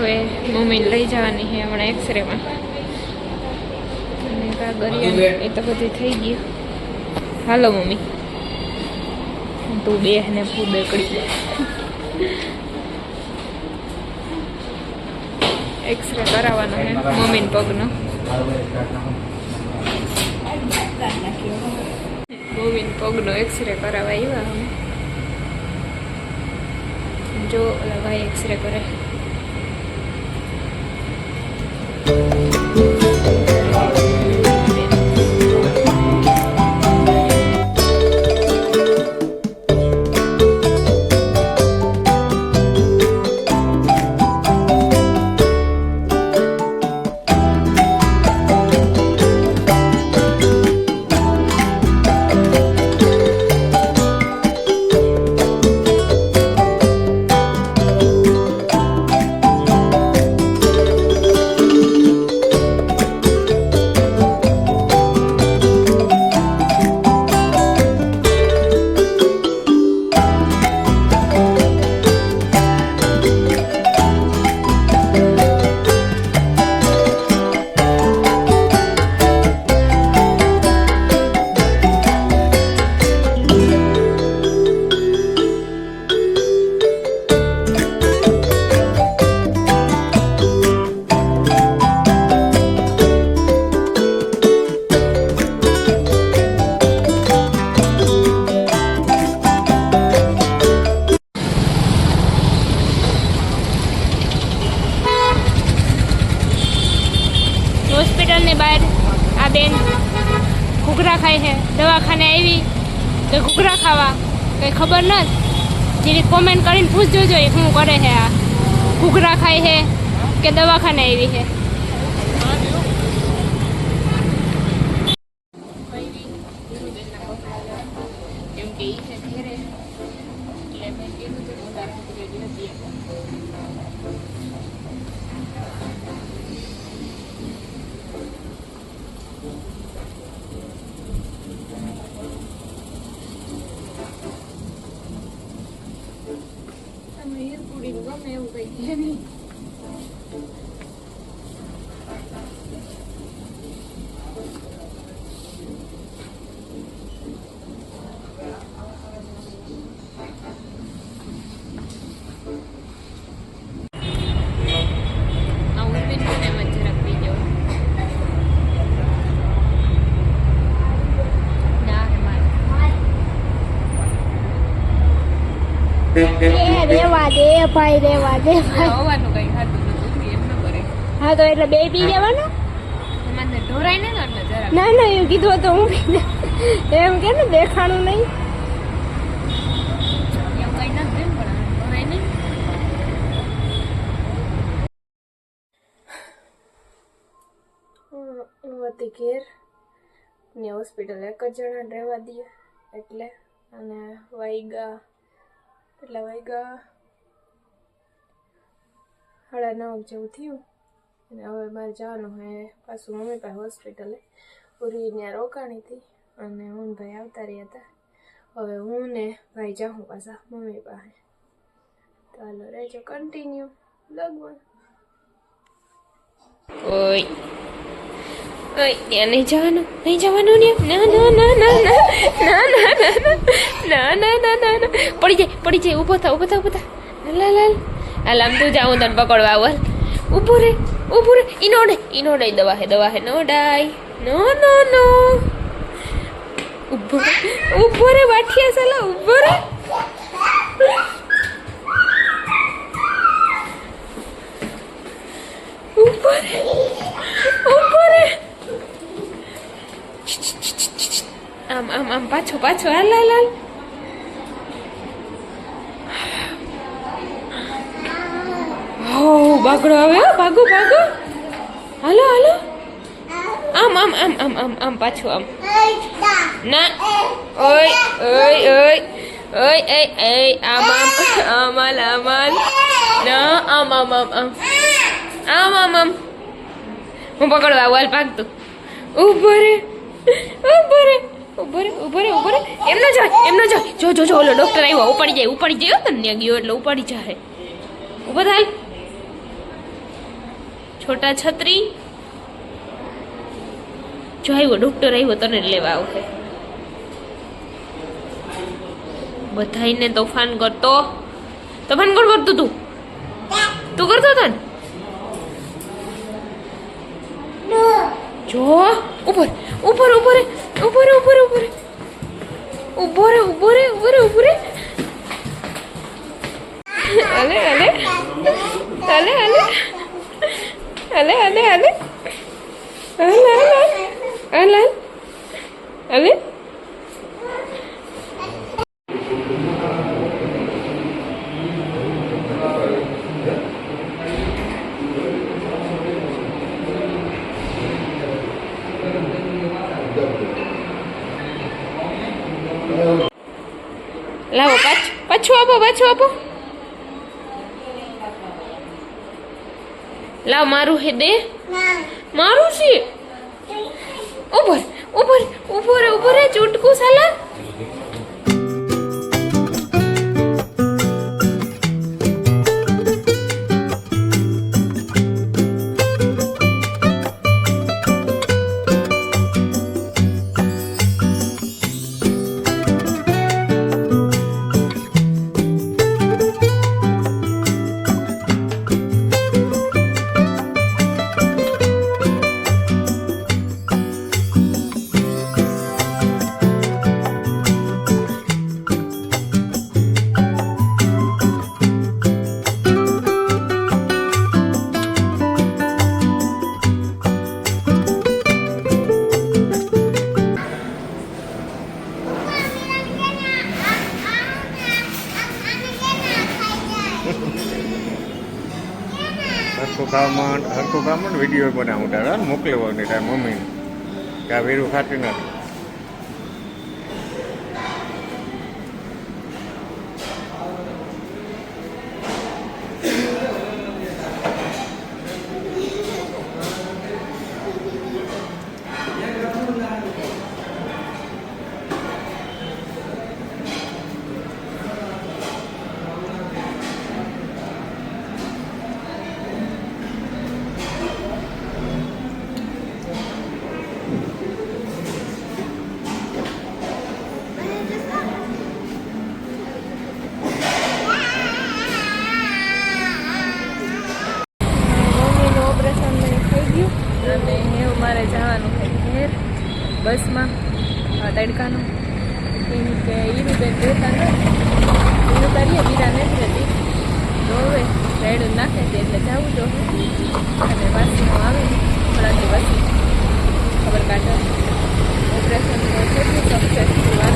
હવે મમ્મીને લઈ જવાની છે હમણાં એક્સરેમાં. અને કાગળિયા એ તો બધું થઈ ગયું. હાલો મમ્મી, તું બે ને પૂદે કરી એક્સરે કરાવવાનો છે મમ્મીને પગનો. મમ્મીને પગનો એક્સરે કરાવવા આવ્યા અમે. જો ઓલા ભાઈ એક્સરે કરે. હોસ્પિટલની બહાર આ બેન ઘૂઘરા ખાય છે. દવાખાને આવી તો ઘૂઘરા ખાવા કંઈ ખબર નથી. જેની કોમેન્ટ કરીને પૂછજો જોઈએ શું કરે છે. આ ઘૂઘરા ખાય છે કે દવાખાને આવી છે. રેવા દે ભાઈ, રેવા દે ભાઈ. હોવાનું કઈ ખાતું નથી એમ ન કરે. હા તો એટલે બે પી લેવાનો. મને ઢોરાય ને એટલે જરા. ના ના એવું કીધું તો હું એમ કે ને દેખાણું નહીં. એવું કઈ નથી પણ ઢોરાય નહીં. હું હતી ઘેર ને હોસ્પિટલ એક જ જણા રહેવા દઈએ એટલે. અને વાઈગા એટલા વાગ્યા 9:30 જેવું થયું. અને હવે બહાર જવાનું હોય પાછું મમ્મી પાસે હોસ્પિટલે. પૂરી ત્યાં રોકાણી હતી અને હું ભાઈ આવતા રહ્યા હતા. હવે હું ને ભાઈ જાઉં પાછા મમ્મી પાસે. તો હાલો રહેજો કન્ટિન્યુ લગભગ. ઓય ઓય ત્યાં નહીં જવાનું, નહીં જવાનું ને. ના ના ના ના ના ના ના ના ના ના ના ના. પડી જાય. ઊભો થા લાલ લાલ. હાલ આમ તું જાઉં તને પકડવા આવું. ઊભો રે ઈનોડે દવા હે નો ડાય. નો નો નો. ઊભો રે વાઠિયા સાલા. ઊભો રે. આમ પાછો હાલ હાલ હાલ. હો બાગડો આવે. ભાગો હાલો આમ પાછું આમ. ના ઓય આમ ના આમ હું પકડવા આવું. હાલ ભાગતું. ઊભો રે. એમ ન જાય. જો ઓલો ડોક્ટર આવ્યો. ઉપાડી જાય તને ગયો એટલે ઉપાડી જાય. ઊભો થાય. છોટા છત્રી. જો આવ્યો ડોક્ટર આવ્યો, તને લેવા આવશે. બધાઈને તોફાન કરતો કોણ કરતું તું કરતો હતો ને. જો ઉપર ઉપર ઉપર ઉપર ઉપર ઉપર ઉપર ઉપર ઉપર અલે અલે અલે અલે અલે અલે અલે અલે અલે અલે. લાવો પાછું આપો. લાવ મારું હે દે. મારું છે. ઉપર ઉપર ઉપર ઉપર ચૂટકું સાલા. હરખું કામ વિડીયો બનાવું તારા મોકલવાની તારા મમ્મીને કે આ વેરું ખાતી નથી. મારે જવાનું છે ઘેર બસમાં તડકાનું. કેમ કે ઈનું બેન રહેતા નથી, ઈનું કરીએ બીરા નથી રહેતી તો હવે રેડું નાખે છે એટલે જવું જો. અને વાસીનું આવે થોડા દિવસ ખબર કાઢો ઓપરેશન કેટલું સક્સેસફુલ